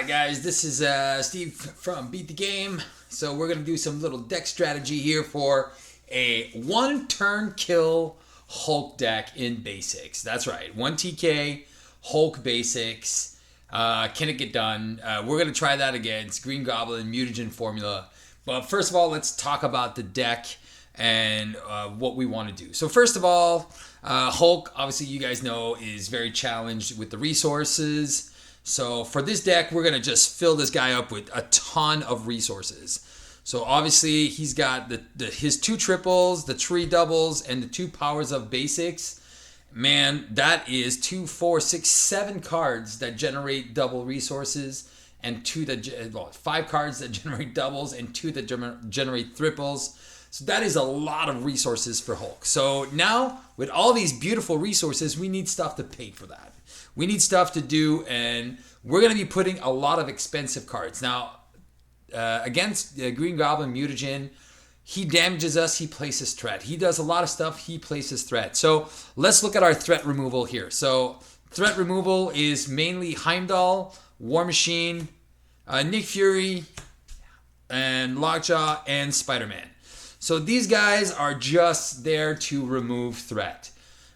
Alright guys, this is Steve from Beat the Game. So we're going to do some little deck strategy here for a one turn kill Hulk deck in basics. That's right, 1 TK Hulk basics. Can it get done? We're going to try that against Green Goblin mutagen formula. But first of all, let's talk about the deck and what we want to do. So first of all, Hulk, obviously you guys know, is very challenged with the resources. So for this deck, we're going to just fill this guy up with a ton of resources. So obviously he's got his 2 triples, the 3 doubles, and the 2 powers of basics. Man, that is 2, 4, 6, 7 cards that generate double resources, and 5 cards that generate doubles, and 2 that generate triples. So that is a lot of resources for Hulk. So now, with all these beautiful resources, we need stuff to pay for that. We need stuff to do, and we're going to be putting a lot of expensive cards. Now, against Green Goblin mutagen, he damages us, he places threat. He does a lot of stuff, he places threat. So let's look at our threat removal here. So threat removal is mainly Heimdall, War Machine, Nick Fury, and Lockjaw, and Spider-Man. So these guys are just there to remove threat.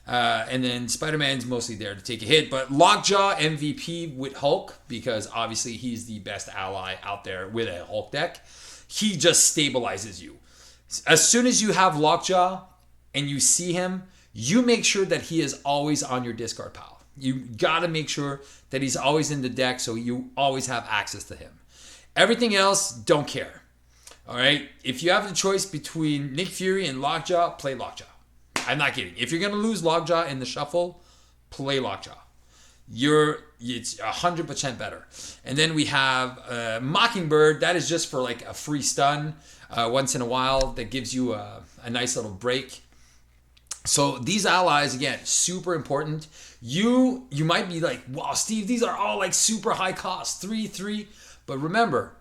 And then Spider-Man's mostly there to take a hit. But Lockjaw MVP with Hulk, because obviously he's the best ally out there with a Hulk deck. He just stabilizes you. As soon as you have Lockjaw and you see him, you make sure that he is always on your discard pile. You got to make sure that he's always in the deck so you always have access to him. Everything else, don't care. All right? If you have the choice between Nick Fury and Lockjaw, play Lockjaw. I'm not kidding. If you're going to lose Lockjaw in the shuffle, play Lockjaw. It's 100% better. And then we have Mockingbird. That is just for like a free stun once in a while. That gives you a nice little break. So these allies, again, super important. You might be like, wow, Steve, these are all like super high cost. 3. But remember,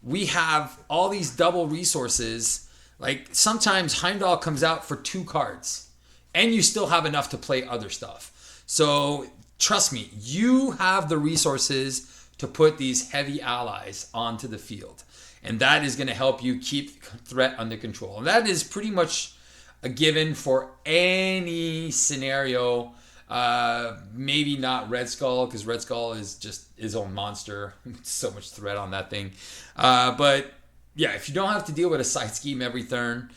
we have all these double resources. Like sometimes Heimdall comes out for 2 cards and you still have enough to play other stuff. So trust me, you have the resources to put these heavy allies onto the field. And that is going to help you keep threat under control. And that is pretty much a given for any scenario. Maybe not Red Skull, because Red Skull is just his own monster. So much threat on that thing. But yeah, if you don't have to deal with a side scheme every turn,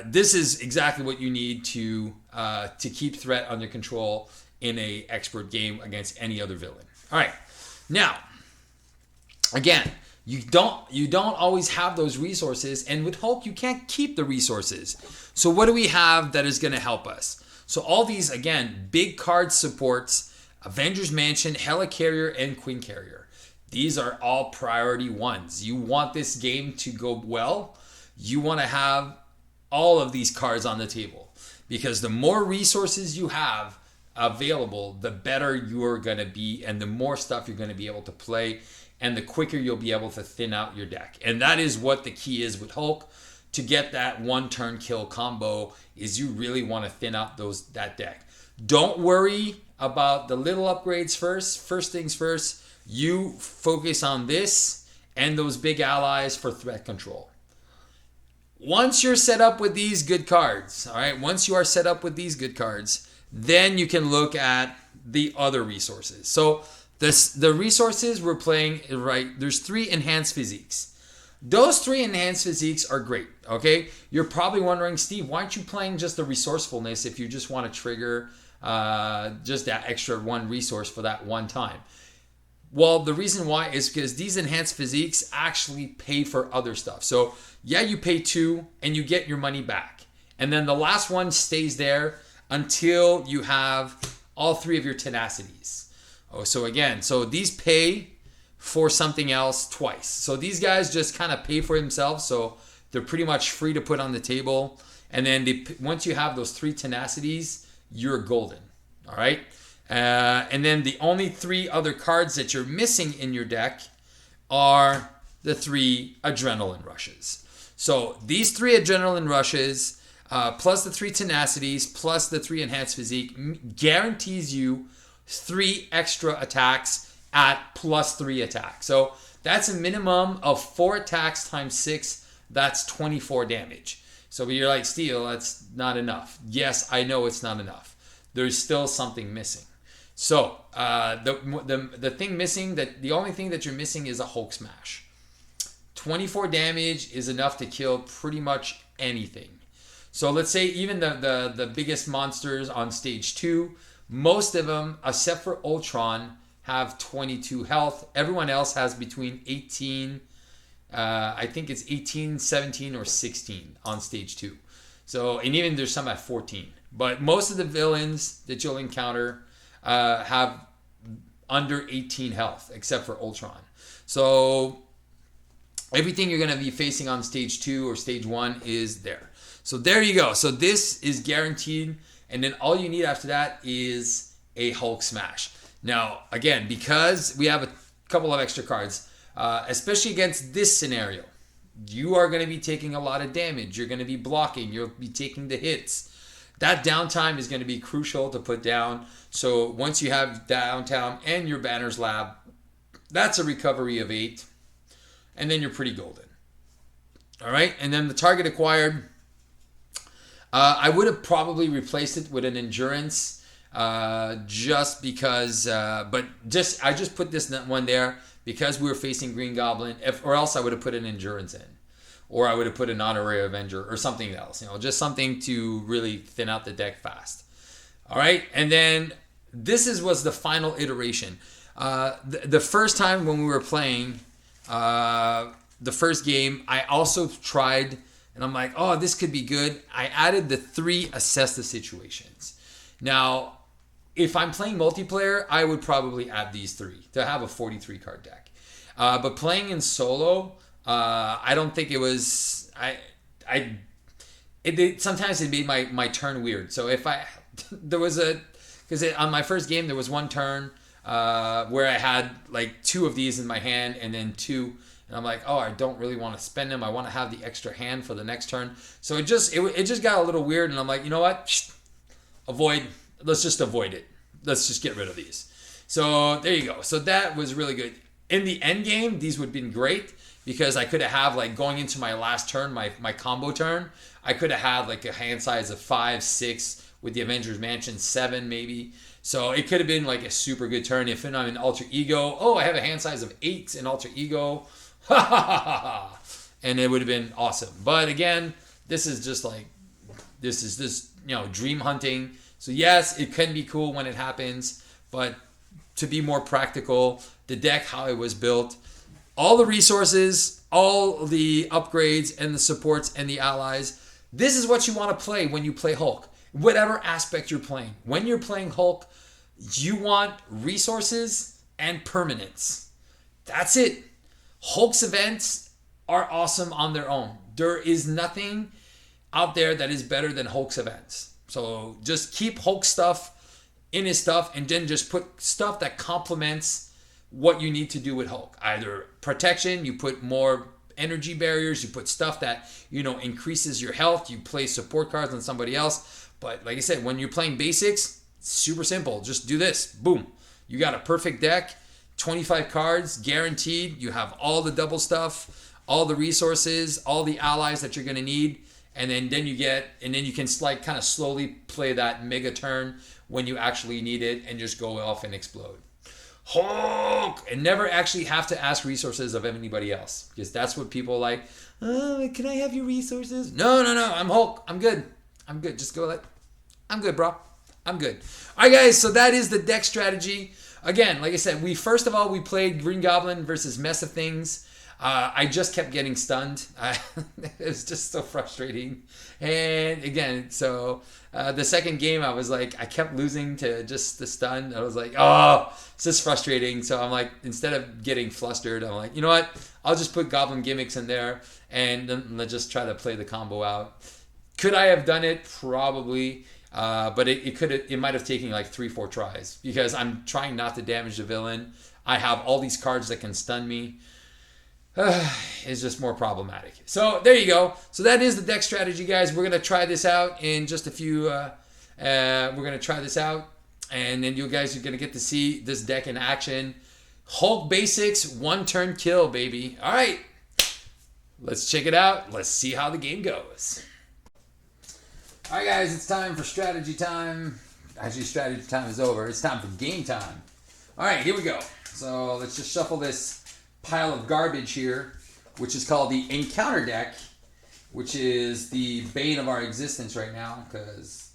this is exactly what you need to keep threat under control in a expert game against any other villain. All right, now again, you don't always have those resources, and with Hulk you can't keep the resources. So what do we have that is going to help us? So all these, again, big card supports: Avengers Mansion, Helicarrier, and Queen Carrier. These are all priority ones. You want this game to go well. You want to have all of these cards on the table, because the more resources you have available, the better you're going to be, and the more stuff you're going to be able to play, and the quicker you'll be able to thin out your deck. And that is what the key is with Hulk. To get that one turn kill combo is you really want to thin out that deck. Don't worry about the little upgrades first. First things first. You focus on this and those big allies for threat control. Once you're set up with these good cards, all right, once you are set up with these good cards, then you can look at the other resources. So the resources we're playing, right, there's 3 enhanced physiques. Those 3 enhanced physiques are great, okay? You're probably wondering, Steve, why aren't you playing just the resourcefulness if you just want to trigger just that extra 1 resource for that one time? Well, the reason why is because these enhanced physiques actually pay for other stuff. So yeah, you pay 2 and you get your money back. And then the last one stays there until you have all 3 of your tenacities. So these pay for something else twice. So these guys just kind of pay for themselves. So they're pretty much free to put on the table. And then once you have those 3 tenacities, you're golden. All right. And then the only 3 other cards that you're missing in your deck are the 3 adrenaline rushes. So these 3 adrenaline rushes, plus the 3 tenacities, plus the 3 enhanced physique, guarantees you 3 extra attacks at +3 attack. So that's a minimum of 4 attacks times 6. That's 24 damage. So you're like, Steel, that's not enough. Yes, I know it's not enough. There's still something missing. So the thing missing, the only thing that you're missing is a Hulk Smash. 24 damage is enough to kill pretty much anything. So let's say even the biggest monsters on stage 2, most of them, except for Ultron, have 22 health. Everyone else has between 18, I think it's 18, 17, or 16 on stage 2. So, and even there's some at 14. But most of the villains that you'll encounter have under 18 health, except for Ultron. So everything you're going to be facing on stage 2 or stage 1 is there. So there you go. So this is guaranteed. And then all you need after that is a Hulk Smash. Now, again, because we have a couple of extra cards, especially against this scenario, you are going to be taking a lot of damage. You're going to be blocking. You'll be taking the hits. That downtime is going to be crucial to put down. So once you have downtime and your Banner's Lab, that's a recovery of 8. And then you're pretty golden. All right. And then the target acquired, I would have probably replaced it with an endurance just because, I just put this one there because we were facing Green Goblin, or else I would have put an endurance in. Or I would have put an honorary Avenger or something else, just something to really thin out the deck fast. All right. And then this was the final iteration. The first time when we were playing the first game, I also tried, and I'm like, oh, this could be good. I added the 3 assess the situations. Now, if I'm playing multiplayer, I would probably add these 3 to have a 43 card deck. But playing in solo, I don't think it was. Sometimes it made my turn weird. So if because on my first game there was one turn where I had like 2 of these in my hand and then 2. And I'm like, oh, I don't really want to spend them. I want to have the extra hand for the next turn. So it just got a little weird. And I'm like, you know what? Avoid. Let's just avoid it. Let's just get rid of these. So there you go. So that was really good. In the end game, these would have been great because I could have like going into my last turn, my combo turn, I could have had like a hand size of 5, 6 with the Avengers Mansion, 7 maybe. So it could have been like a super good turn. If I'm in Alter Ego, oh, I have a hand size of 8 in Alter Ego. Ha ha ha ha! And it would have been awesome. But again, this is just dream hunting. So yes, it can be cool when it happens, but to be more practical, the deck, how it was built, all the resources, all the upgrades and the supports and the allies, this is what you want to play when you play Hulk. Whatever aspect you're playing. When you're playing Hulk, you want resources and permanence. That's it. Hulk's events are awesome on their own. There is nothing out there that is better than Hulk's events. So just keep Hulk stuff in his stuff and then just put stuff that complements what you need to do with Hulk. Either protection, you put more energy barriers, you put stuff that, increases your health, you play support cards on somebody else. But like I said, when you're playing basics, it's super simple. Just do this. Boom. You got a perfect deck. 25 cards guaranteed. You have all the double stuff, all the resources, all the allies that you're going to need, and then you can kind of slowly play that mega turn when you actually need it and just go off and explode. Hulk! And never actually have to ask resources of anybody else, because that's what people like. Oh, can I have your resources? No, I'm Hulk. I'm good. Just go I'm good, bro. I'm good. All right, guys. So that is the deck strategy. Again, like I said, we played Green Goblin versus Mess of Things. I just kept getting stunned. It was just so frustrating. And again, so the second game, I was like, I kept losing to just the stun. I was like, oh, it's just frustrating. So I'm like, instead of getting flustered, I'm like, you know what? I'll just put Goblin gimmicks in there and then let's just try to play the combo out. Could I have done it? Probably. But it might have taken like 3-4 tries because I'm trying not to damage the villain. I have all these cards that can stun me. It's just more problematic. So there you go. So that is the deck strategy, guys. We're gonna try this out in just a few. We're gonna try this out, and then you guys are gonna get to see this deck in action. Hulk basics, one turn kill, baby. All right, let's check it out. Let's see how the game goes. All right, guys, it's time for strategy time. Actually, strategy time is over. It's time for game time. All right, here we go. So let's just shuffle this pile of garbage here, which is called the Encounter deck, which is the bane of our existence right now because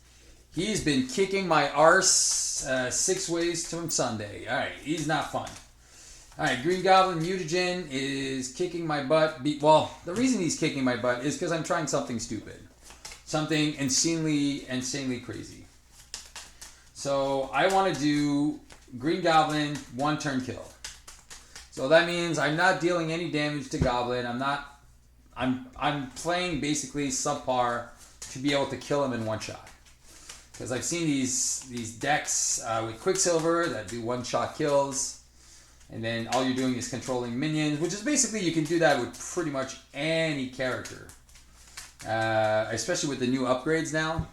he's been kicking my arse 6 ways to Sunday. All right, he's not fun. All right, Green Goblin Mutagen is kicking my butt. Well, the reason he's kicking my butt is because I'm trying something stupid. Something insanely crazy. So I want to do Green Goblin, one turn kill. So that means I'm not dealing any damage to Goblin. I'm playing basically subpar to be able to kill him in one shot. Because I've seen these decks with Quicksilver that do one shot kills. And then all you're doing is controlling minions, which is basically you can do that with pretty much any character. Especially with the new upgrades now.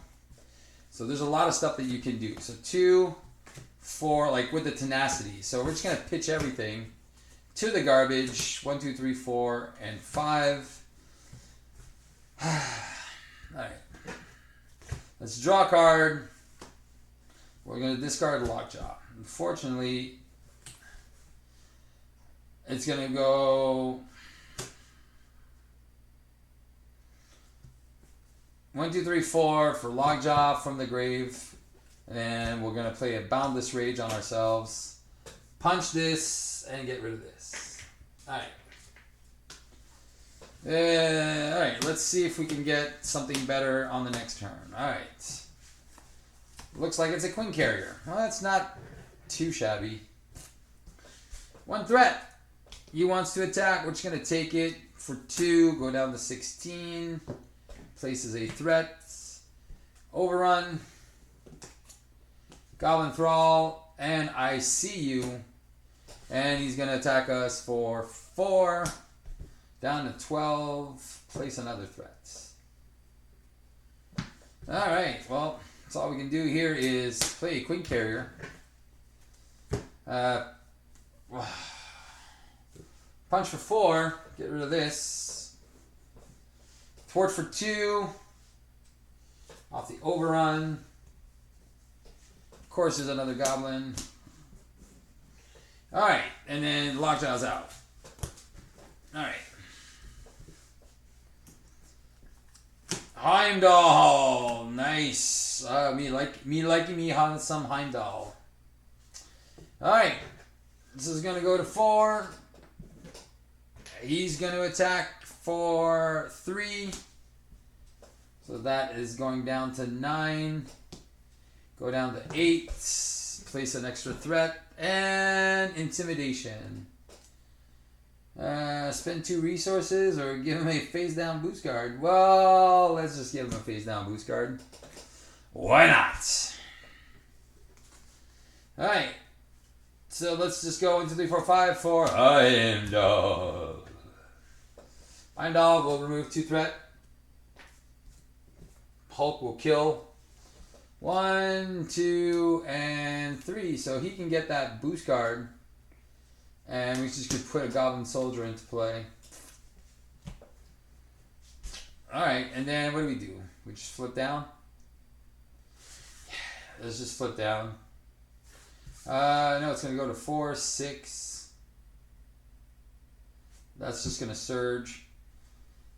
So there's a lot of stuff that you can do. So 2, 4, like with the tenacity. So we're just going to pitch everything to the garbage. 1, 2, 3, 4, and 5. Alright. Let's draw a card. We're going to discard Lockjaw. Unfortunately, it's going to go 1, 2, 3, 4 for Lockjaw from the grave. And then we're going to play a Boundless Rage on ourselves. Punch this and get rid of this. Alright. Alright, let's see if we can get something better on the next turn. Alright. Looks like it's a Queen Carrier. Well, that's not too shabby. 1 threat. He wants to attack. We're just going to take it for 2. Go down to 16. Places a threat. Overrun. Goblin Thrall. And I see you. And he's going to attack us for 4. Down to 12. Place another threat. Alright, well, that's all we can do here is play a Queen Carrier. Punch for 4. Get rid of this. Thwart for 2. Off the overrun. Of course, there's another goblin. Alright, and then Lockjaw's out. Alright. Heimdall. Nice. Me liking me on some Heimdall. Alright. This is going to go to 4. He's going to attack for 3. So that is going down to 9. Go down to 8. Place an extra threat. And Intimidation. Spend 2 resources or give him a face down boost card. Well, let's just give him a face down boost card. Why not? Alright. So let's just go 1, 2, 3, 4, 5 for Heimdall. Heimdall will remove 2 threat. Hulk will kill. 1, 2, and 3. So he can get that boost card. And we just could put a Goblin Soldier into play. Alright, and then what do? We just flip down? Let's just flip down. No, it's going to go to 4, 6. That's just going to surge.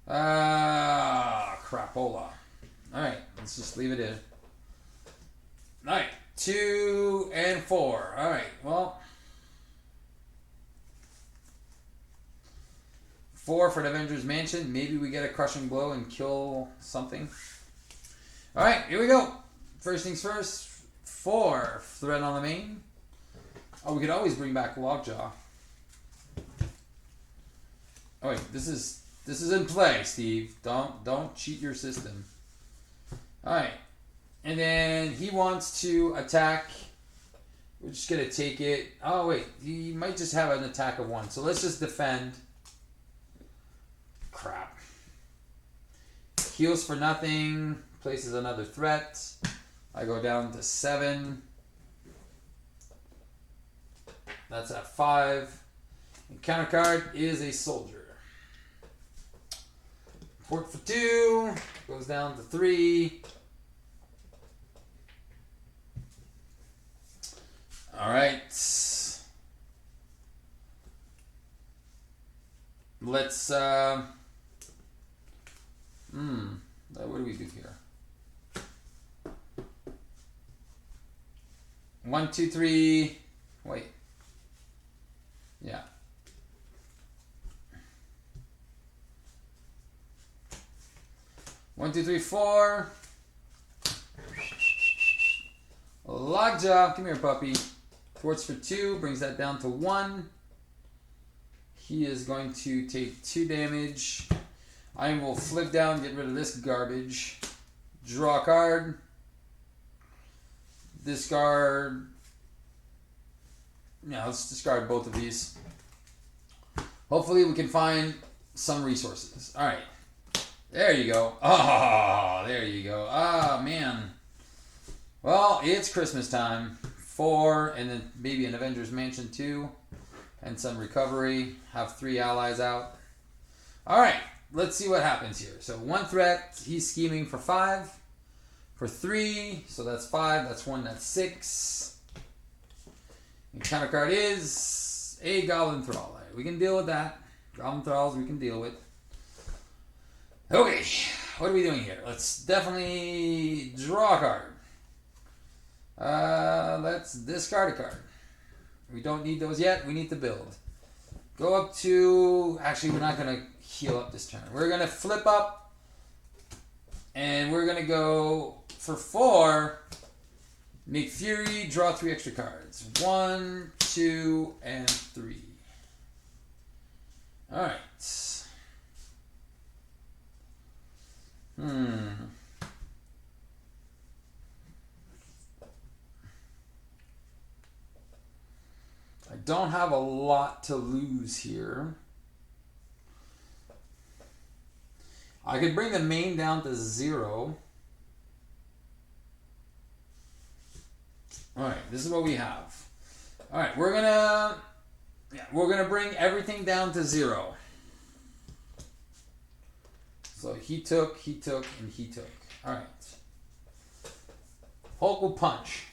Crapola. Alright, let's just leave it in. Alright, 2 and 4. Alright, well. 4 for the Avengers Mansion. Maybe we get a Crushing Blow and kill something. Alright, here we go. First things first. 4 threat on the main. Oh, we could always bring back Lockjaw. Oh wait, this is in play, Steve. Don't cheat your system. Alright. And then he wants to attack. We're just gonna take it. Oh wait, he might just have an attack of 1. So let's just defend. Crap. Heals for nothing. Places another threat. I go down to 7. that's at 5. And counter card is a soldier. Port for 2. Goes down to 3. All right. Let's, what do we do here? 1, 2, 3, wait. Yeah. One, two, three, 4. Lockjaw, come here, puppy. Thwarts for 2, brings that down to 1. He is going to take 2 damage. I will flip down, get rid of this garbage. Draw a card. Discard. Yeah, let's discard both of these. Hopefully we can find some resources. All right. There you go. Oh, there you go. Ah, man. Well, it's Christmas time. 4, and then maybe an Avengers Mansion 2. And some recovery. Have 3 allies out. All right. Let's see what happens here. So 1 threat. He's scheming for 5. For 3. So that's 5. That's 1. That's 6. And counter card is a Goblin Thrall. Right, we can deal with that. Goblin Thralls we can deal with. Okay. What are we doing here? Let's definitely draw a card. Let's discard a card. We don't need those yet. We need to build. Go up to... Actually, we're not going to heal up this turn. We're going to flip up. And we're going to go for 4. Make Fury. Draw 3 extra cards. 1, 2, and 3. Alright. I don't have a lot to lose here. I could bring the main down to 0. All right, this is what we have. All right, we're gonna bring everything down to 0. So he took, and he took. All right. Hulk will punch.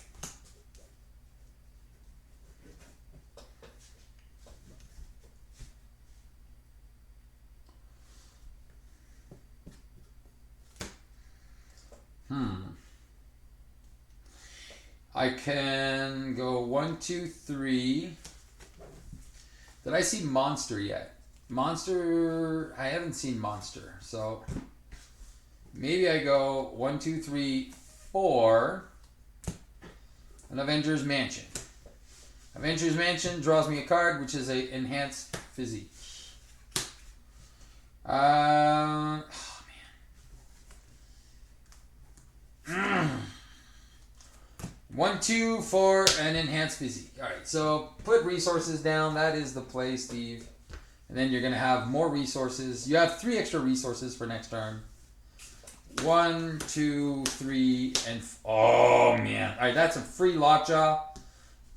I can go 1, 2, 3. Did I see Monster yet? Monster, I haven't seen Monster. So maybe I go 1, 2, 3, 4. An Avengers Mansion. Avengers Mansion draws me a card, which is a enhanced physique. Oh man. 1, 2 for an enhanced physique. All right, so put resources down. That is the play, Steve. And then you're going to have more resources. You have 3 extra resources for next turn. 1, 2, 3, and... Oh, man. All right, that's a free Lockjaw.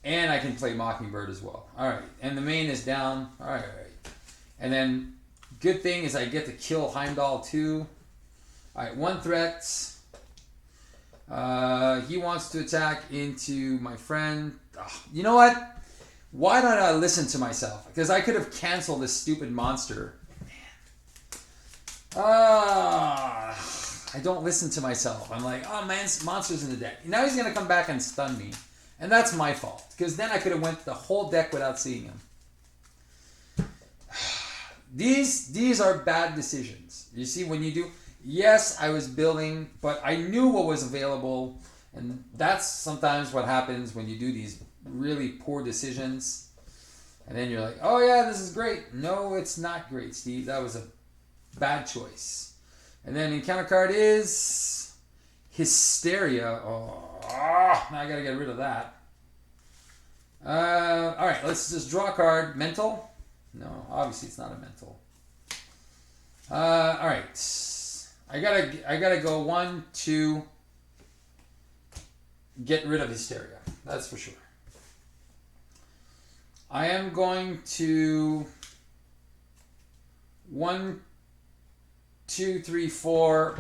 And I can play Mockingbird as well. All right, and the main is down. All right. And then, good thing is I get to kill Heimdall too. All right, 1 threat. He wants to attack into my friend. Oh, you know what? Why don't I listen to myself? Because I could have canceled this stupid monster. Man. I don't listen to myself. I'm like, oh man, monster's in the deck. Now he's going to come back and stun me. And that's my fault. Because then I could have went the whole deck without seeing him. These are bad decisions. You see, when you do... Yes, I was building, but I knew what was available. And that's sometimes what happens when you do these really poor decisions. And then you're like, oh yeah, this is great. No, it's not great, Steve. That was a bad choice. And then encounter card is Hysteria. Oh, now I gotta get rid of that. Alright, let's just draw a card. Mental? No, obviously it's not a mental. Alright. I gotta go 1, 2. Get rid of Hysteria. That's for sure. I am going to 1, 2, 3, 4.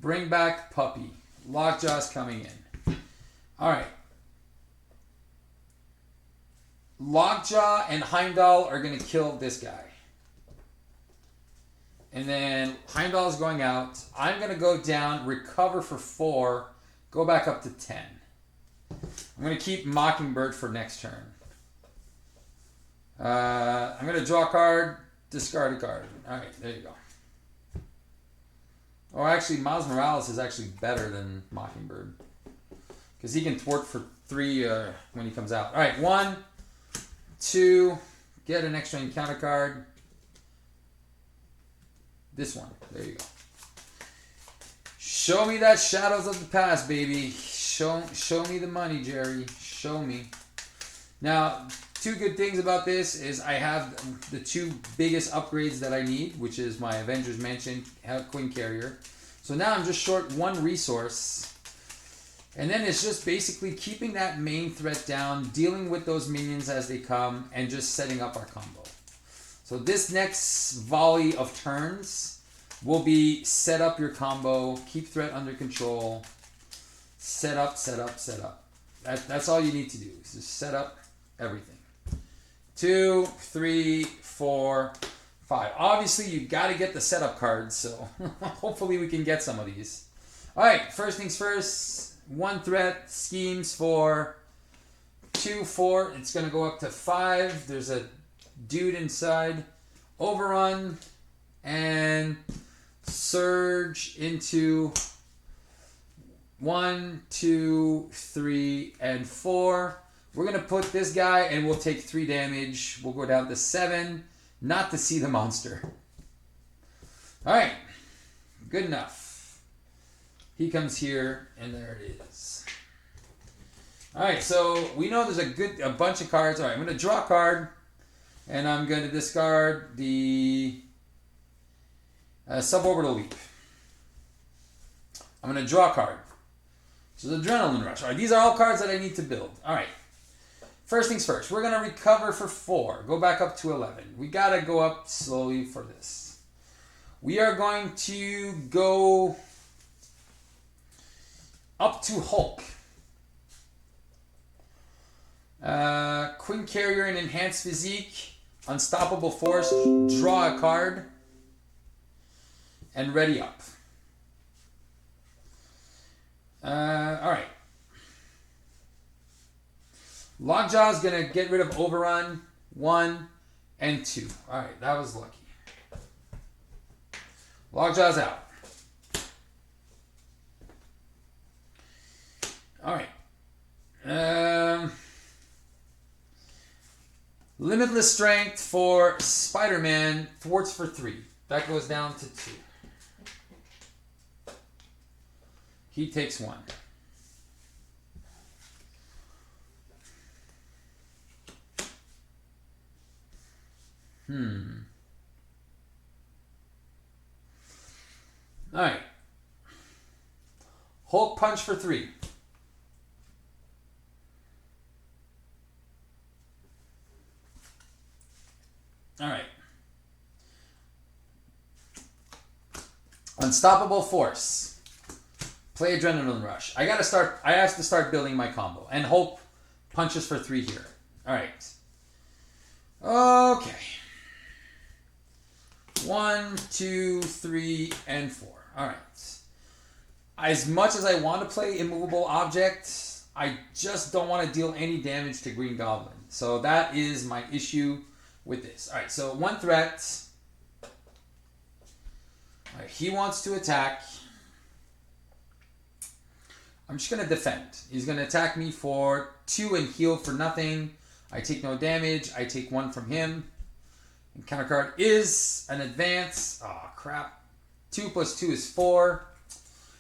Bring back Puppy. Lockjaw's coming in. All right. Lockjaw and Heimdall are going to kill this guy. And then Heimdall is going out. I'm going to go down, recover for 4, go back up to 10. I'm going to keep Mockingbird for next turn. I'm going to draw a card, discard a card. All right, there you go. Oh, actually, Miles Morales is actually better than Mockingbird. Because he can thwart for 3 when he comes out. All right, 1, 2, get an extra encounter card. This one. There you go. Show me that Shadows of the Past, baby. Show me the money, Jerry. Show me. Now, 2 good things about this is I have the 2 biggest upgrades that I need, which is my Avengers Mansion Queen Carrier. So now I'm just short 1 resource. And then it's just basically keeping that main threat down, dealing with those minions as they come, and just setting up our combo. So this next volley of turns will be set up your combo, keep threat under control, set up, set up, set up. That's all you need to do, is just set up everything. 2, 3, 4, 5. Obviously, you've got to get the setup cards, so hopefully we can get some of these. All right, first things first, 1 threat, schemes for 2, 4. It's going to go up to 5. There's a dude inside. Overrun and surge into 1, 2, 3, and 4. We're going to put this guy and we'll take 3 damage. We'll go down to 7. Not to see the monster. Alright. Good enough. He comes here and there it is. Alright, so we know there's a bunch of cards. Alright, I'm going to draw a card. And I'm going to discard the suborbital leap. I'm going to draw a card. So the Adrenaline Rush. All right, these are all cards that I need to build. All right. First things first. We're going to recover for 4. Go back up to 11. We got to go up slowly for this. We are going to go up to Hulk. Queen Carrier and Enhanced Physique. Unstoppable Force, draw a card, and ready up. Alright. Lockjaw is going to get rid of Overrun, 1 and 2. Alright, that was lucky. Lockjaw's out. Alright. Limitless Strength for Spider-Man, thwarts for 3. That goes down to 2. He takes 1. Alright. Hulk punch for 3. Alright. Unstoppable Force. Play Adrenaline Rush. I have to start building my combo. And Hulk punches for 3 here. Alright. Okay. 1, 2, 3, and 4. Alright. As much as I want to play Immovable Object, I just don't want to deal any damage to Green Goblin. So that is my issue with this. Alright, so 1 threat. Alright, he wants to attack. I'm just going to defend. He's going to attack me for 2 and heal for nothing. I take no damage. I take 1 from him. And counter card is an advance. Oh, crap. 2 plus 2 is 4.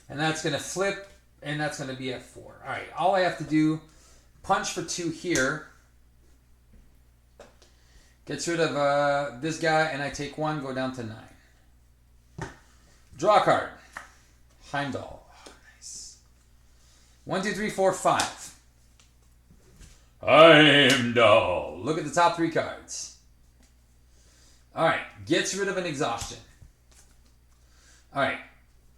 And that's going to flip. And that's going to be at 4. Alright, all I have to do, punch for 2 here. Gets rid of this guy, and I take 1, go down to 9. Draw a card. Heimdall. Oh, nice. 1, 2, 3, 4, 5. Heimdall. Look at the top 3 cards. Alright, gets rid of an exhaustion. Alright,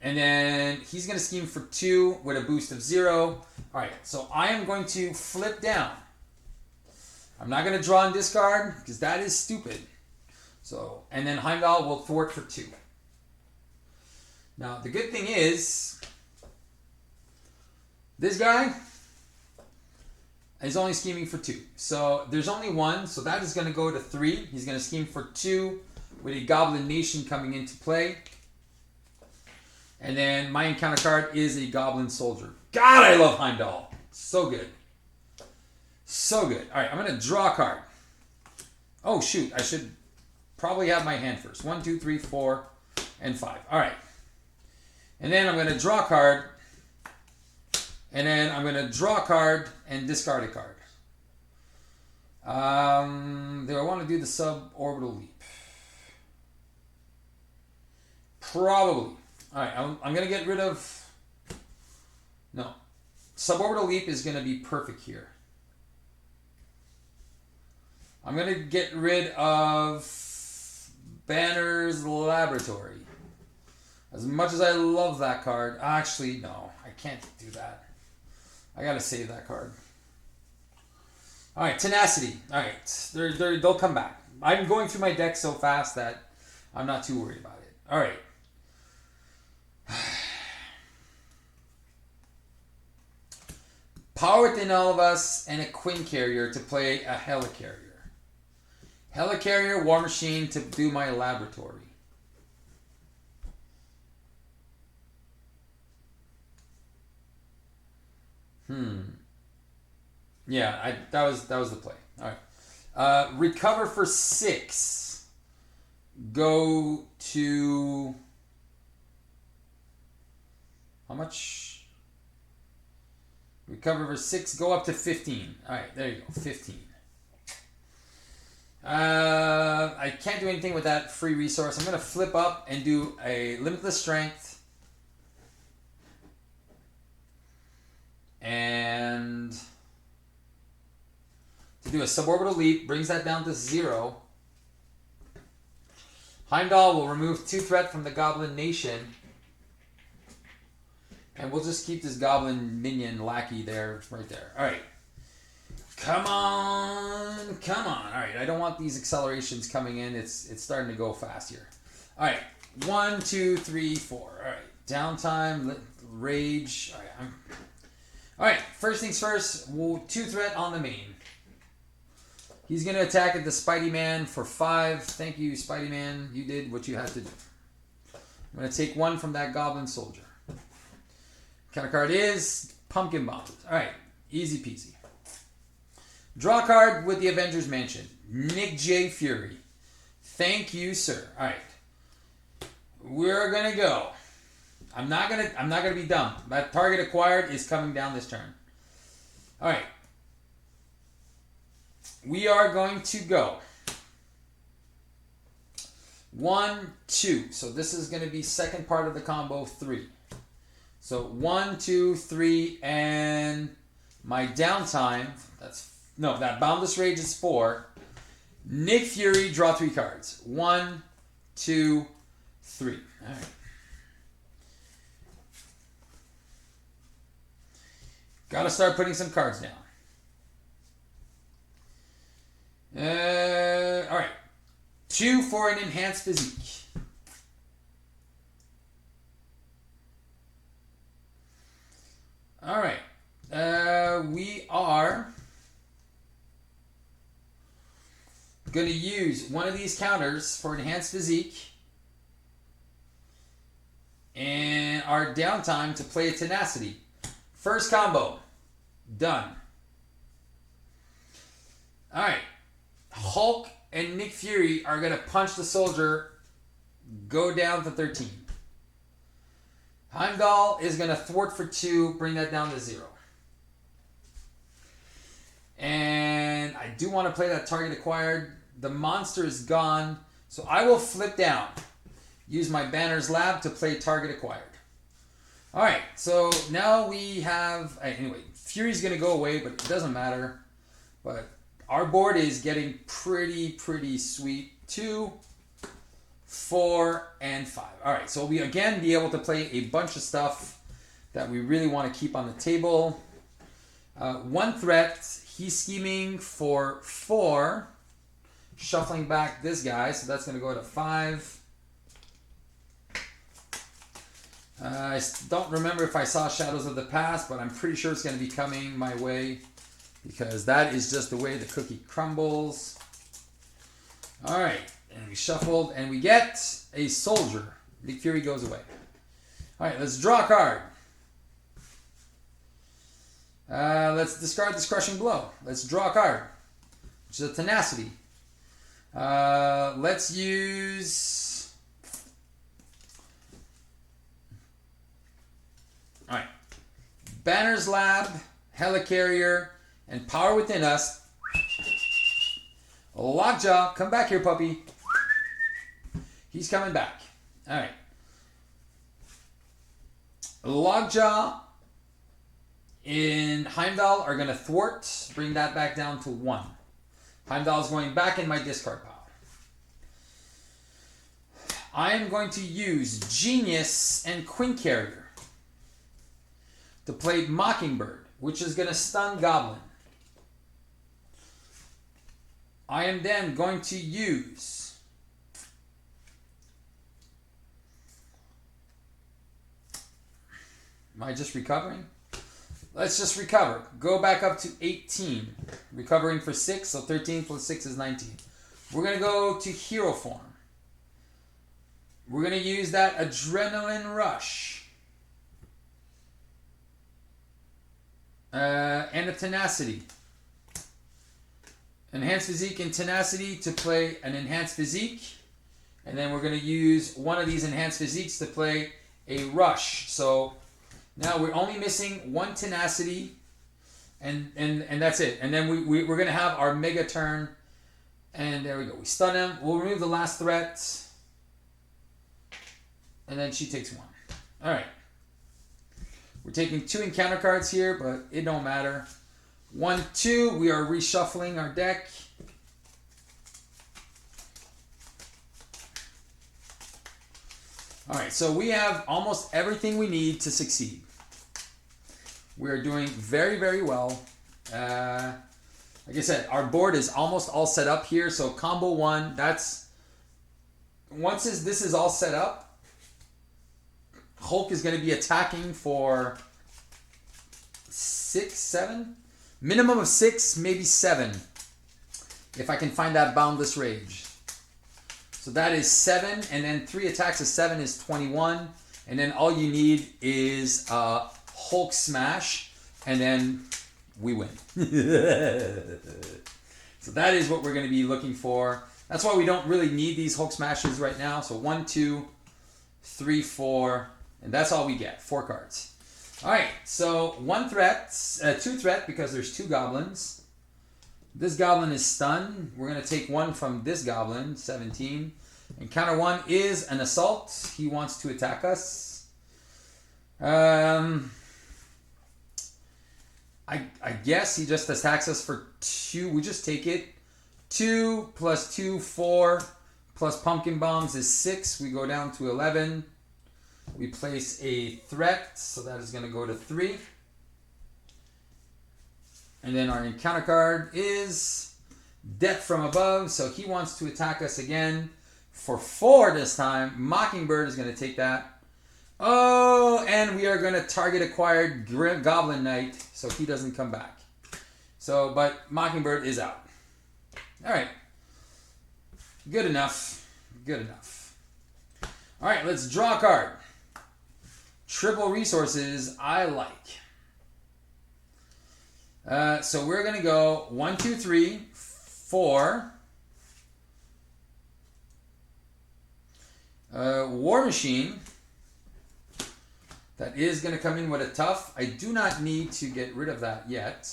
and then he's going to scheme for 2 with a boost of 0. Alright, so I am going to flip down. I'm not going to draw and discard because that is stupid. So, and then Heimdall will thwart for 2. Now, the good thing is, this guy is only scheming for 2. So, there's only 1, so that is going to go to 3. He's going to scheme for 2 with a Goblin Nation coming into play. And then my encounter card is a Goblin Soldier. God, I love Heimdall. So good. So good. All right, I'm going to draw a card. Oh, shoot. I should probably have my hand first. 1, 2, 3, 4, and 5. All right. And then I'm going to draw a card. And then I'm going to draw a card and discard a card. Do I want to do the suborbital leap? Probably. All right, I'm going to get rid of... No. Suborbital leap is going to be perfect here. I'm going to get rid of Banner's Laboratory. As much as I love that card. Actually, no. I can't do that. I got to save that card. All right, Tenacity. All right, they'll come back. I'm going through my deck so fast that I'm not too worried about it. All right. Power Within All of Us and a Queen Carrier to play a Helicarrier. Helicarrier, War Machine to do my Laboratory. Yeah, that was the play. All right. Recover for 6. Go to... How much? Recover for 6. Go up to 15. All right, there you go. 15. I can't do anything with that free resource. I'm going to flip up and do a Limitless Strength. And to do a Suborbital Leap, brings that down to 0. Heimdall will remove 2 threat from the Goblin Nation. And we'll just keep this Goblin Minion Lackey there, right there. All right. Come on. Come on. All right. I don't want these accelerations coming in. It's starting to go fast here. All right. 1, 2, 3, 4. All right. Downtime. Rage. All right. All right. First things first. 2 threat on the main. He's going to attack at the Spidey Man for 5. Thank you, Spidey Man. You did what you had to do. I'm going to take 1 from that Goblin Soldier. Counter card is Pumpkin Bombs. All right. Easy peasy. Draw a card with the Avengers Mansion. Nick J. Fury. Thank you, sir. All right. We're going to go. I'm not gonna be dumb. That target acquired is coming down this turn. All right. We are going to go 1, 2. So this is going to be second part of the combo 3. So 1, 2, 3, and my downtime. That Boundless Rage is 4. Nick Fury, draw 3 cards. 1, 2, 3. All right. Got to start putting some cards down. All right. 2 for an enhanced physique. All right. We are going to use one of these counters for enhanced physique and our downtime to play a Tenacity. First combo. Done. All right. Hulk and Nick Fury are going to punch the soldier, go down to 13. Heimdall is going to thwart for 2, bring that down to 0. And I do want to play that target acquired. The monster is gone, so I will flip down. Use my Banner's Lab to play target acquired. All right, so now we have... Anyway, Fury's going to go away, but it doesn't matter. But our board is getting pretty sweet. 2, 4, and 5. All right, so we again be able to play a bunch of stuff that we really want to keep on the table. One threat, he's scheming for 4, shuffling back this guy, so that's going to go to 5. I don't remember if I saw Shadows of the Past, but I'm pretty sure it's going to be coming my way because that is just the way the cookie crumbles. All right, and we shuffled, and we get a soldier. Big Fury goes away. All right, let's draw a card. Let's discard this Crushing Blow. Let's draw a card, which is a Tenacity. Let's use... All right, Banner's Lab, Helicarrier, and Power Within Us. Lockjaw, come back here, puppy. He's coming back. All right. Lockjaw and Heimdall are going to thwart, bring that back down to 1. Heimdall is going back in my discard pile. I am going to use Genius and Quincarrier to play Mockingbird, which is going to stun Goblin. I am then going to use am I just recovering? Let's just recover. Go back up to 18. Recovering for 6, so 13 plus 6 is 19. We're going to go to Hero Form. We're going to use that Adrenaline Rush. And a Tenacity. Enhanced Physique and Tenacity to play an Enhanced Physique. And then we're going to use one of these Enhanced Physiques to play a Rush. So now we're only missing 1 Tenacity. And that's it. And then we're going to have our Mega Turn. And there we go. We stun him. We'll remove the last threat. And then she takes 1. All right. We're taking 2 encounter cards here, but it don't matter. 1, 2. We are reshuffling our deck. All right, so we have almost everything we need to succeed. We are doing very well. Like I said, our board is almost all set up here. So combo 1, that's once this is all set up, Hulk is going to be attacking for 6, 7? Minimum of 6, maybe 7. If I can find that Boundless Rage. So that is 7, and then 3 attacks of 7 is 21. And then all you need is Hulk Smash, and then we win. So that is what we're going to be looking for. That's why we don't really need these Hulk Smashes right now. So 1, 2, 3, 4... and that's all we get, 4 cards. All right, so 1 threat, 2 threat because there's 2 goblins. This goblin is stunned. We're going to take 1 from this goblin, 17. And counter 1 is an assault. He wants to attack us. I guess he just attacks us for 2. We just take it. 2 plus 2, 4 plus Pumpkin Bombs is 6. We go down to 11. We place a threat, so that is going to go to 3. And then our encounter card is Death from Above, so he wants to attack us again for 4 this time. Mockingbird is going to take that. Oh, and we are going to target acquired Goblin Knight, so he doesn't come back. So, but Mockingbird is out. All right. Good enough. Good enough. All right, let's draw a card. Triple resources, I like. So we're going to go 1, 2, 3, 4. War Machine. That is going to come in with a tough. I do not need to get rid of that yet.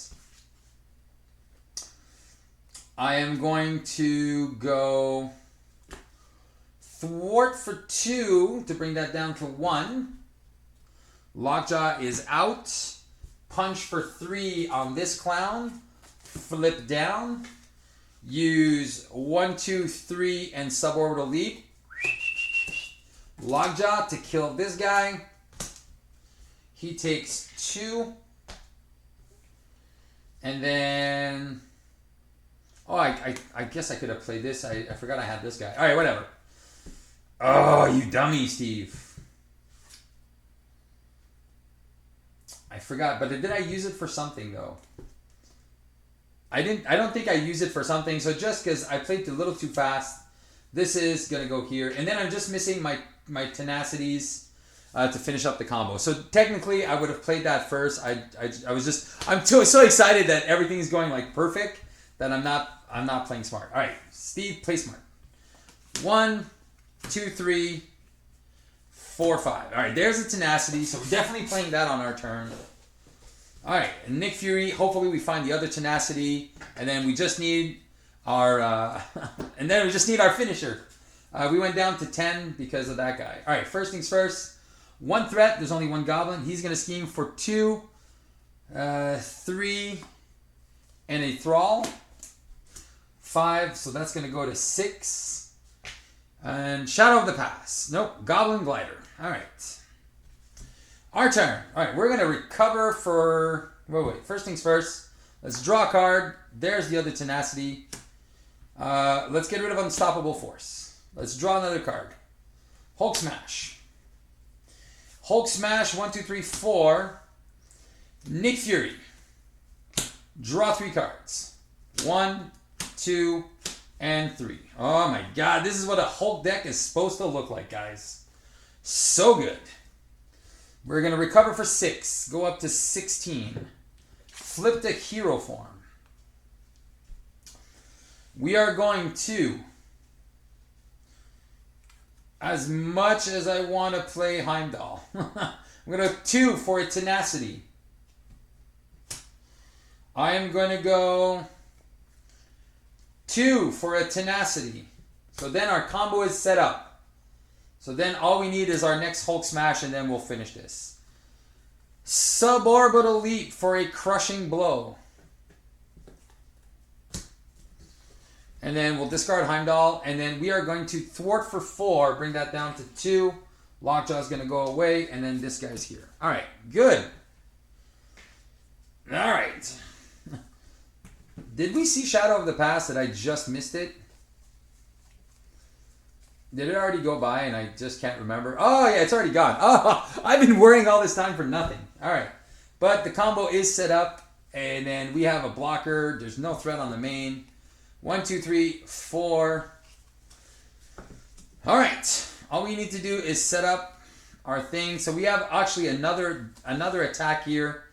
I am going to go Thwart for 2 to bring that down to 1. Lockjaw is out. Punch for 3 on this clown. flip down, use 1, 2, 3, and suborbital leap. Lockjaw to kill this guy. He takes 2. And then... Oh, I guess I could have played this. I forgot I had this guy. All right, whatever. Oh, you dummy, Steve. I forgot, but did I use it for something, though? I don't think I used it for something, so just because I played a little too fast, this is going to go here. And then I'm just missing my tenacities to finish up the combo. So technically, I would have played that first. I'm so excited that everything is going like perfect that I'm not playing smart. All right, Steve, play smart. 1, 2, 3, 4, 5. All right, there's the tenacity. So we're definitely playing that on our turn. All right, and Nick Fury. Hopefully we find the other tenacity, and then we just need our finisher. We went down to 10 because of that guy. All right, first things first. 1 threat. There's only 1 goblin. He's gonna scheme for 2, 3, and a thrall. 5. So that's gonna go to 6. And Shadow of the Past. Nope. Goblin Glider. All right. Our turn. All right. We're going to recover for... Wait. First things first. Let's draw a card. There's the other tenacity. Let's get rid of Unstoppable Force. Let's draw another card. Hulk Smash. Hulk Smash. 1, 2, 3, 4. Nick Fury. Draw 3 cards. 1, 2, and 3. Oh my god, this is what a Hulk deck is supposed to look like, guys. So good. We're going to recover for 6. Go up to 16. Flip the hero form. We are going to, as much as I want to play Heimdall, I'm going to go 2 for a tenacity. I am going to go 2 for a tenacity. So then our combo is set up. So then all we need is our next Hulk Smash, and then we'll finish this. Suborbital Leap for a crushing blow. And then we'll discard Heimdall, and then we are going to thwart for 4, bring that down to 2. Lockjaw is going to go away, and then this guy's here. All right, good. All right. Did we see Shadow of the Past? Did I just missed it? Did it already go by and I just can't remember? Oh, yeah, it's already gone. Oh, I've been worrying all this time for nothing. All right. But the combo is set up, and then we have a blocker. There's no threat on the main. 1, 2, 3, 4. All right. All we need to do is set up our thing. So we have actually another attack here.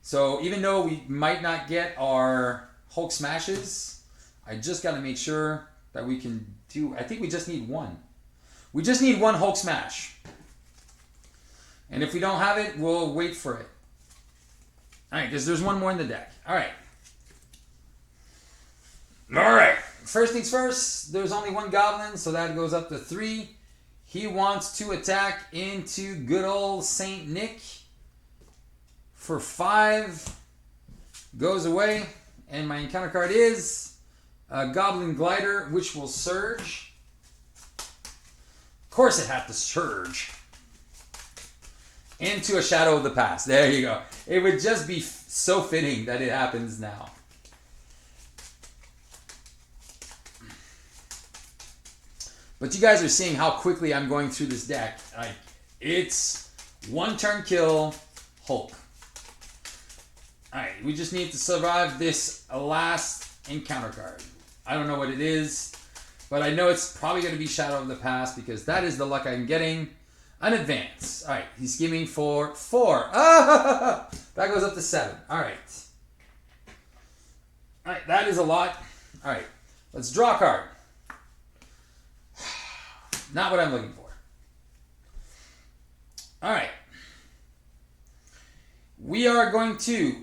So even though we might not get our Hulk Smashes, I just got to make sure that we can do... I think we just need 1. We just need 1 Hulk Smash. And if we don't have it, we'll wait for it. All right, because there's 1 more in the deck. All right. All right. First things first, there's only 1 goblin, so that goes up to 3. He wants to attack into good old Saint Nick for 5. Goes away. And my encounter card is a Goblin Glider, which will surge. Of course it had to surge. Into a Shadow of the Past. There you go. It would just be so fitting that it happens now. But you guys are seeing how quickly I'm going through this deck. It's 1 turn kill, Hulk. Alright, we just need to survive this last encounter card. I don't know what it is, but I know it's probably going to be Shadow of the Past because that is the luck I'm getting. An advance. Alright, he's scheming for 4. Ah! That goes up to 7. Alright. Alright, that is a lot. Alright, let's draw a card. Not what I'm looking for. Alright. We are going to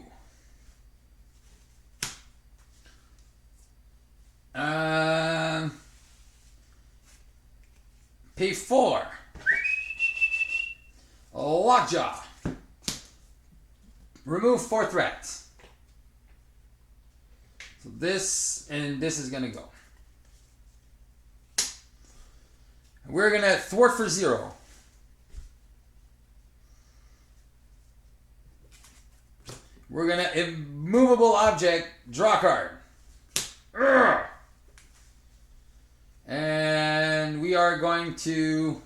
pay 4. Lockjaw. Remove 4 threats. So this and this is going to go. We're going to thwart for 0. We're going to immovable object, draw card. Urgh. And we are going to,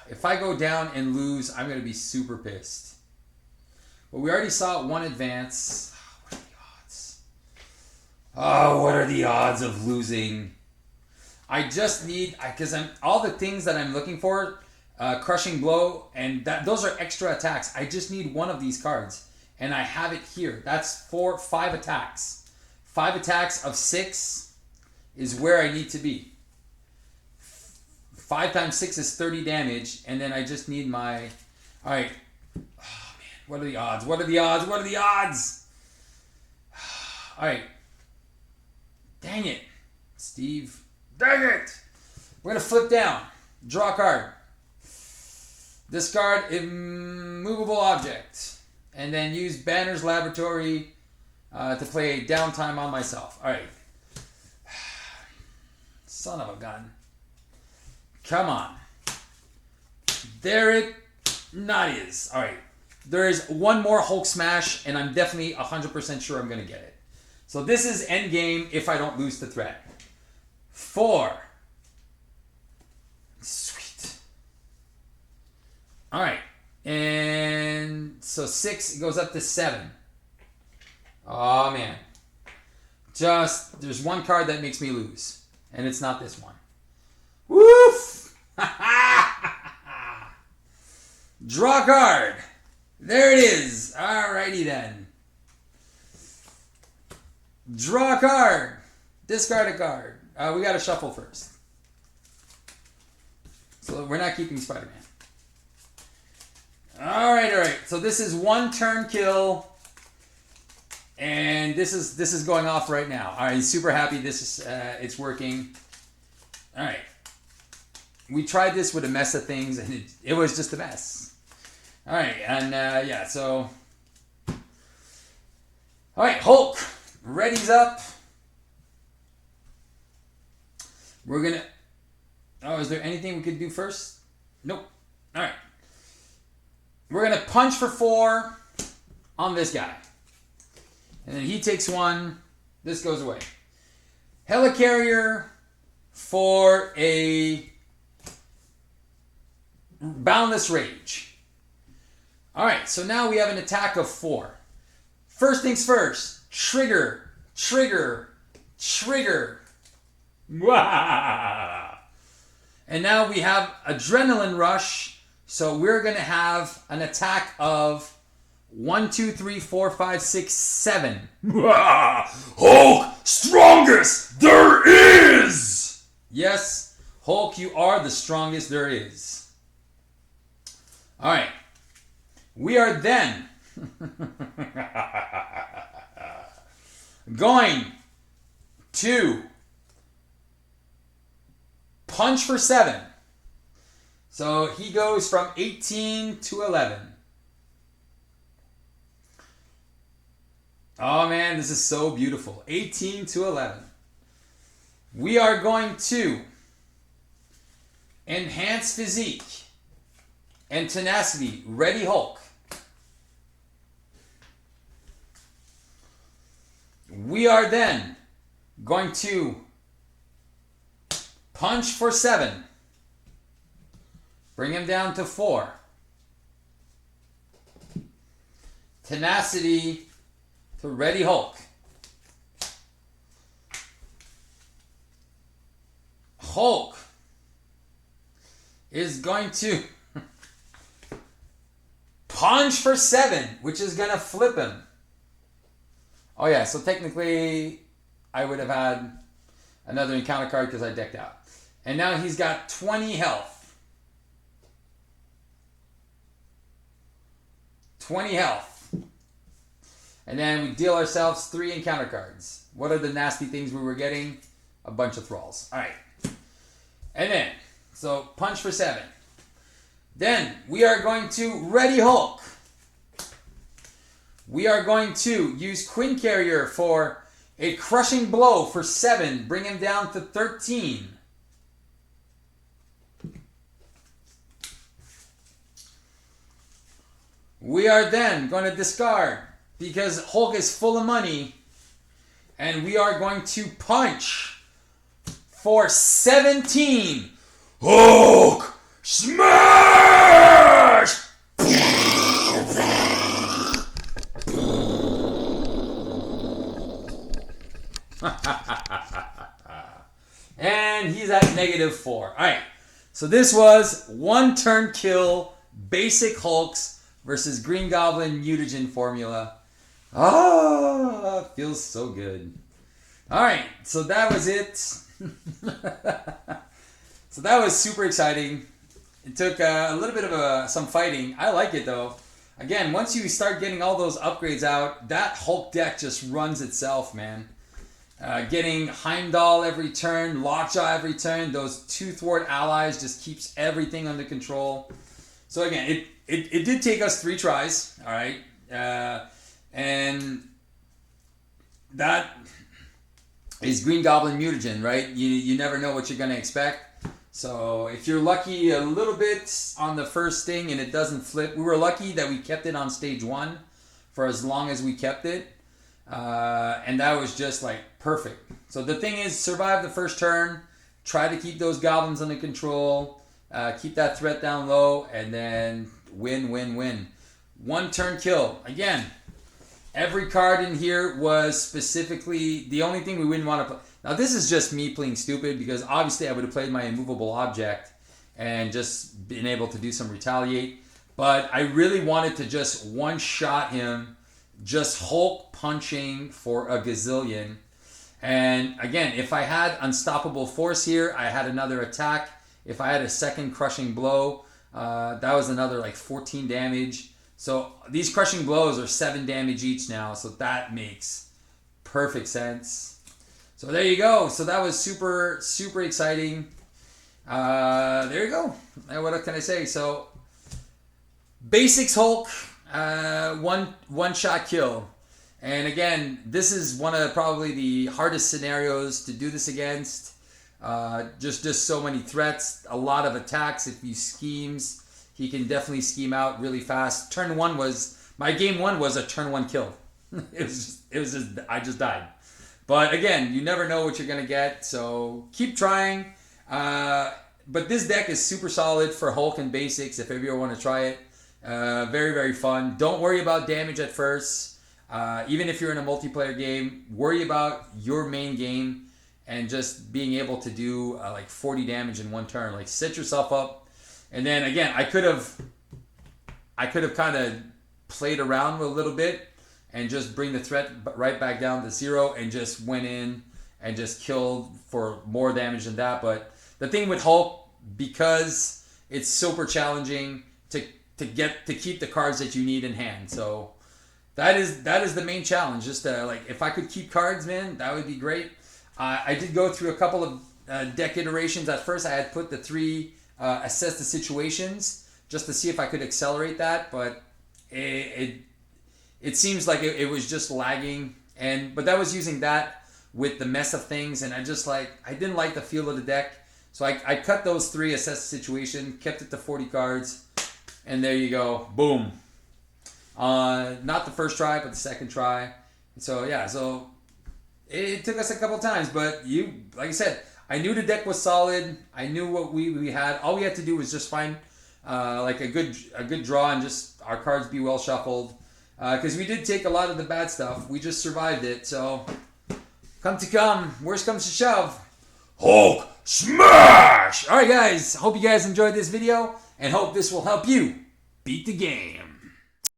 if I go down and lose, I'm going to be super pissed. But we already saw one advance. What are the odds? Oh, what are the odds of losing? I just need, because all the things that I'm looking for, crushing blow, and those are extra attacks. I just need one of these cards, and I have it here. That's 5 attacks. 5 attacks of 6 is where I need to be. 5 times 6 is 30 damage, and then I just need my. All right. Oh man, what are the odds? What are the odds? What are the odds? All right. Dang it, Steve. Dang it! We're gonna flip down. Draw a card. Discard immovable object. And then use Banner's Laboratory to play downtime on myself. Alright. Son of a gun. Come on. There it not is. Alright. There is one more Hulk Smash, and I'm definitely 100% sure I'm going to get it. So this is endgame if I don't lose the threat. 4. Sweet. All right. And so 6 goes up to 7. Oh, man. There's one card that makes me lose. And it's not this one. Woof! Draw card. There it is. Alrighty then. Draw a card. Discard a card. We got to shuffle first. So we're not keeping Spider-Man. Alright. So this is 1 turn kill. And this is going off right now. Alright, super happy this is it's working. Alright. We tried this with a mess of things and it was just a mess. Alright, and yeah, so alright, Hulk. Ready's up. We're gonna. Oh, is there anything we could do first? Nope. All right. We're gonna punch for 4 on this guy, and then he takes 1. This goes away. Helicarrier for a Boundless Rage. All right. So now we have an attack of 4. First things first. Trigger. And now we have Adrenaline Rush. So we're going to have an attack of 1, 2, 3, 4, 5, 6, 7. Hulk, strongest there is! Yes, Hulk, you are the strongest there is. All right. We are then going to punch for 7. So he goes from 18 to 11. Oh man, this is so beautiful. 18 to 11. We are going to enhance physique and tenacity. Ready, Hulk. We are then going to punch for 7. Bring him down to 4. Tenacity to Ready Hulk. Hulk is going to punch for 7, which is going to flip him. Oh yeah, so technically I would have had another encounter card because I decked out. And now he's got 20 health. 20 health. And then we deal ourselves 3 encounter cards. What are the nasty things we were getting? A bunch of thralls. Alright. And then, so punch for 7. Then we are going to Ready Hulk. we are going to use Quinn Carrier for a crushing blow for 7. Bring him down to 13. We are then going to discard because Hulk is full of money. And we are going to punch for 17. Hulk smash! And he's at -4. All right. So this was 1 turn kill basic Hulks versus Green Goblin mutagen formula. Ah, feels so good. All right, so that was it. So that was super exciting. It took a little bit of some fighting. I like it though. Again, once you start getting all those upgrades out, that Hulk deck just runs itself, man. Getting Heimdall every turn, Lockjaw every turn, those 2 thwart allies just keeps everything under control. So again, it did take us 3 tries, all right? And that is Green Goblin mutagen, right? You never know what you're going to expect. So if you're lucky a little bit on the first thing and it doesn't flip, we were lucky that we kept it on stage 1 for as long as we kept it. And that was just like perfect. So the thing is, survive the first turn, try to keep those goblins under control, keep that threat down low, and then win. 1 turn kill. Again, every card in here was specifically the only thing we wouldn't want to play. Now this is just me playing stupid because obviously I would have played my immovable object and just been able to do some retaliate. But I really wanted to just one-shot him, just Hulk punching for a gazillion. And again, if I had Unstoppable Force here, I had another attack. If I had a second Crushing Blow, that was another like 14 damage. So these Crushing Blows are 7 damage each now. So that makes perfect sense. So there you go. So that was super, super exciting. There you go. What can I say? So Basics Hulk, one shot kill. And again, this is one of probably the hardest scenarios to do this against. Just so many threats, a lot of attacks. If he schemes, he can definitely scheme out really fast. Turn 1 was, my game 1 was a turn 1 kill. it was just, I just died. But again, you never know what you're going to get. So keep trying. But this deck is super solid for Hulk and Basics if ever you want to try it. Very, very fun. Don't worry about damage at first. Even if you're in a multiplayer game, worry about your main game and just being able to do like 40 damage in 1 turn. Like set yourself up. And then again, I could have kind of played around with a little bit and just bring the threat right back down to 0 and just went in and just killed for more damage than that. But the thing with Hulk, because it's super challenging to keep the cards that you need in hand. So that is the main challenge. Just like if I could keep cards, man, that would be great. I did go through a couple of deck iterations. At first, I had put the 3 assess the situations just to see if I could accelerate that, but it seems like it was just lagging. But that was using that with the mess of things, and I didn't like the feel of the deck. So I cut those 3 assess the situation, kept it to 40 cards, and there you go, boom. Not the first try, but the second try. So yeah, so it took us a couple times, but like I said, I knew the deck was solid. I knew what we had. All we had to do was just find like a good draw and just our cards be well shuffled. Because we did take a lot of the bad stuff. We just survived it. So worst comes to shove, Hulk smash! All right, guys. Hope you guys enjoyed this video and hope this will help you beat the game.